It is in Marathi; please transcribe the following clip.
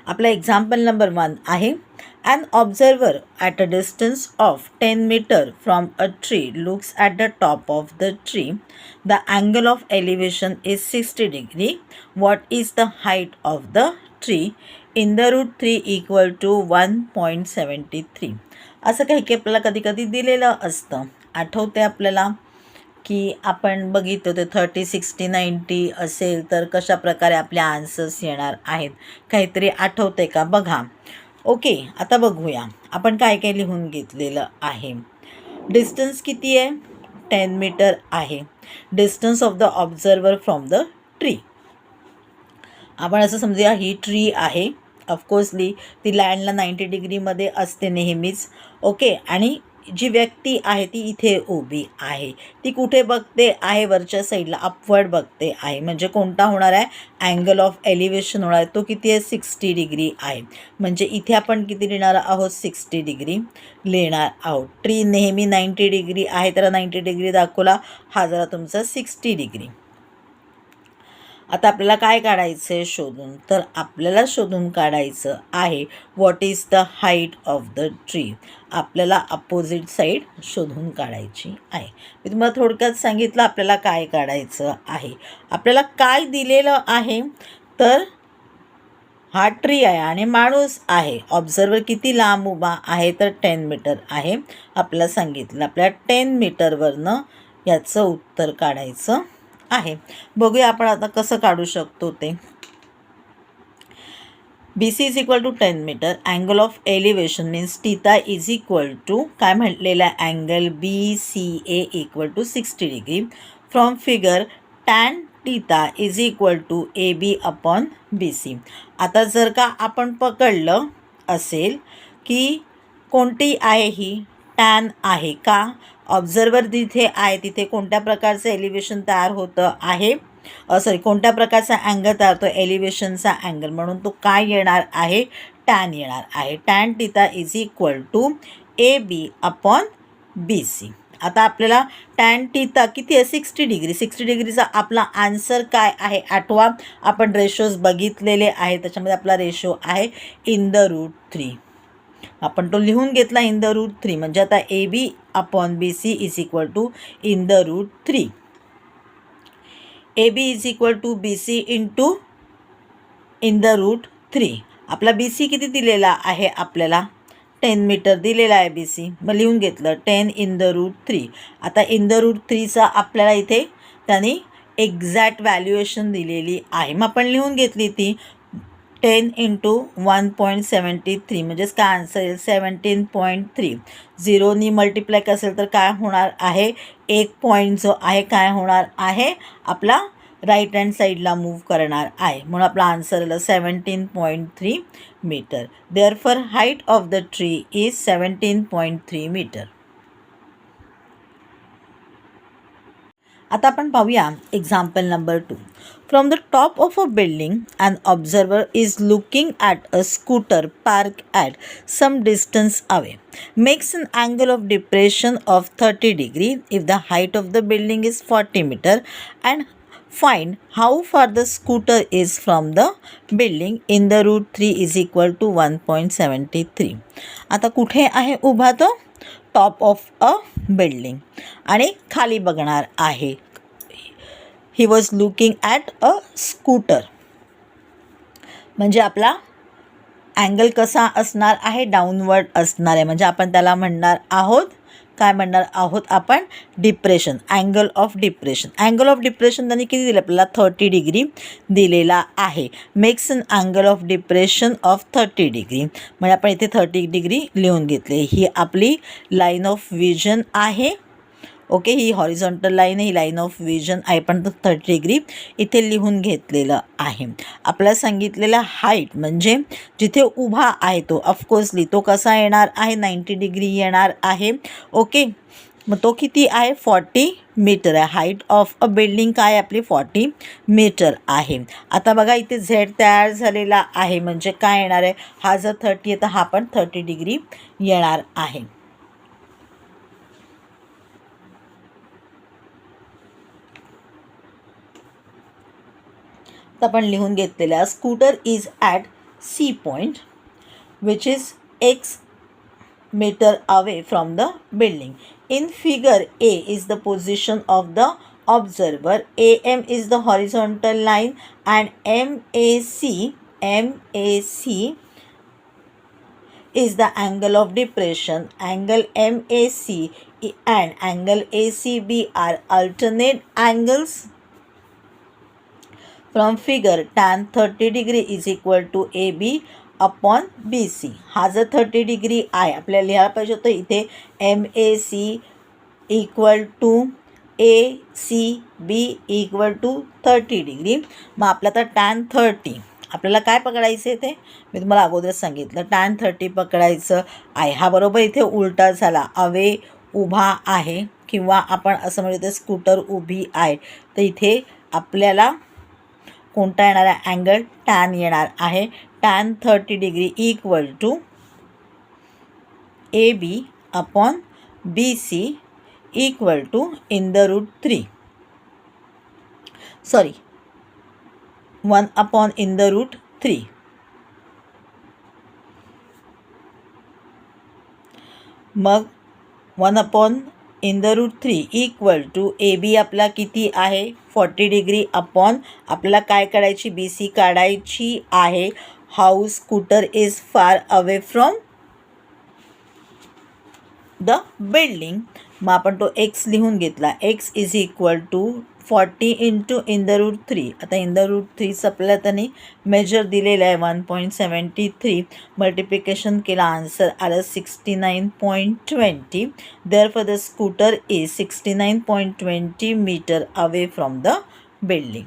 आपला एक्झाम्पल नंबर 1 आहे. An observer at a distance of 10 meter from a tree looks at the top of the tree. The angle of elevation is 60 degree. What is the height of the tree? In the root 3 equal to 1.73. असं काही की आपल्याला कधी कधी दिलेलं असतं. आठवते आपल्याला की आपण बघितलं ते 30, 60, 90 असेल तर कशा प्रकारे आपले आन्सर्स येणार आहेत. काहीतरी आठवते का बघा. ओके, आता बघूया आपण काय काय लिहून घेतलेलं आहे. डिस्टन्स किती आहे? 10 मीटर आहे. Distance of the observer from the tree. आपण असं समजूया ही ट्री आहे. ऑफकोर्सली ती लँडला 90 डिग्रीमध्ये असते नेहमीच. ओके, आणि जी व्यक्ती आहे ती इथे उभी आहे. ती कुठे बघते आहे? वरच्या साईडला अपवर्ड बघते आहे. म्हणजे कोणता होणार आहे? अँगल ऑफ एलिव्हेशन होणार आहे. तो किती आहे? 60 डिग्री आहे. म्हणजे इथे आपण किती लिहिणार आहोत? 60 डिग्री लिहिणार आहोत. ट्री नेहमी 90 डिग्री आहे, तर 90 डिग्री दाखवला. हा जरा तुमचा 60 डिग्री. आता आपल्याला काय काढायचं आहे शोधून? तर आपल्याला शोधून काढायचं आहे what is the height of the tree. आपल्याला अपोजिट साईड शोधून काढायची आहे. मी तुम्हाला थोडक्यात सांगितलं आपल्याला काय काढायचं आहे. आपल्याला काय दिलेलं आहे? तर हा ट्री आहे आणि माणूस आहे. ऑब्झर्वर किती लांब उभा आहे? तर 10 मीटर आहे. आपल्याला सांगितलं आपल्याला 10 मीटरवरनं याचं उत्तर काढायचं आहे. बघूया आपण आता कसं काढू शकतो ते. BC is equal to 10 metre. Angle of elevation means theta is equal to काय म्हटलेलं आहे? Angle BCA equal to 60 degree. From figure tan theta is equal to AB upon BC. आता जर का आपण पकडलं असेल की कोणती आहे ही? टॅन आहे का? ऑब्झर्वर जिथे आहे तिथे कोणत्या प्रकारचं एलिव्हेशन तयार होतं आहे? कोणत्या प्रकारचा अँगल तयार होतो? एलिव्हेशनचा अँगल. म्हणून तो काय येणार आहे? टॅन येणार आहे. Tan theta is equal to AB upon BC. आता आपल्याला टॅन टीटा किती आहे? 60 डिग्री. 60 डिग्रीचा आपला आन्सर काय आहे? आठवा, आपण रेशोज बघितलेले आहे. त्याच्यामध्ये आपला रेशो आहे इन द रूट 3. आपण तो लिहून घेतला इन द रूट 3. म्हणजे आता AB upon BC is equal to in the root 3. AB is equal to BC into in the root 3. आपला BC किती दिलेला आहे? आपल्याला 10 मीटर दिलेला आहे BC. मग लिहून घेतलं 10 इन द रूट 3. आता इन द रूट 3चा आपल्याला इथे त्यांनी एक्झॅक्ट व्हॅल्युएशन दिलेली आहे. मग आपण लिहून घेतली ती 10 इंटू 1.73. म्हणजेच काय आन्सर येईल? 17.3. 0नी मल्टिप्लाय असेल तर काय होणार आहे? एक पॉईंट जो आहे काय होणार आहे? आपला राईट हँड साईडला मूव्ह करणार आहे. म्हणून आपला आन्सर आलं 17.3 metre. Therefore height of the tree is 17.3 metre. आता आपण पाहूया example number 2. From the top of a building, an observer is looking at a scooter parked at some distance away. Makes an angle of depression of 30 degree if the height of the building is 40 meter and find how far the scooter is from the building in the root 3 is equal to 1.73. आता कुठे आहे उभा तो? टॉप ऑफ अ बिल्डिंग आणि खाली बघणार आहे. He was looking at a scooter. म्हणजे आपला अँगल कसा असणार आहे? डाऊनवर्ड असणार आहे. म्हणजे आपण त्याला म्हणणार आहोत काय? म्हणणार आहोत आपण depression. Angle of depression. Angle of depression त्यांनी किती दिलं आपल्याला? 30 डिग्री दिलेला आहे. Makes an angle of depression of 30 degree. म्हणजे आपण इथे 30 डिग्री लिहून घेतले. ही आपली लाईन ऑफ विजन आहे. ओके, ही हॉरिझॉन्टल लाईन आहे, ही लाईन ऑफ विजन आहे. पण 30 डिग्री इथे लिहून घेतलेलं आहे. आपल्याला सांगितलेला हाईट म्हणजे जिथे उभा आहे तो ऑफकोर्सली तो कसा येणार आहे? 90 डिग्री येणार आहे. ओके, मग तो किती आहे? 40 मीटर आहे. हाईट ऑफ अ बिल्डिंग काय आपली? 40 मीटर आहे. आता बघा इथे झेड तयार झालेला आहे. म्हणजे काय येणार आहे? हा जर 30 आहे तर हा पण 30 डिग्री येणार आहे. आपण लिहून घेतलेल्या scooter is at C point, which is x meter away from the building. In figure A is the position of the observer, AM is the horizontal line, and MAC is the angle of depression. Angle MAC and angle ACB are alternate angles. From figure, tan 30 degree is equal to AB upon BC. हा जर 30 डिग्री आहे आपल्याला लिहायला पाहिजे होतं इथे MAC equal to ACB equal to 30 degree. मग आपला तर tan 30 आपल्याला काय पकडायचं आहे ते मी तुम्हाला अगोदरच सांगितलं. tan 30 पकडायचं आहे. हा बरोबर इथे उलटा झाला. अवे उभा आहे किंवा आपण असं म्हणतो स्कूटर उभी आहे. तर इथे आपल्याला कोणता येणार आहे अँगल टॅन येणार आहे. tan 30 degree equal to AB upon BC equal to in the root 3 sorry 1 upon in the root 3. मग 1 upon in the root 3 equal to AB आपला किती आहे 40 डिग्री अपॉन आपल्याला काय काढायची BC काढायची आहे. How scooter is far away from the building. मग आपण तो x लिहून घेतला. x is equal to 40 into in the root 3. आता इन द रूट 3 आपल्याला त्यांनी मेजर दिलेलं आहे 1.73. मल्टिप्लिकेशन केला आन्सर आलं 69.20. Therefore the scooter is 69.20 metre away from the building.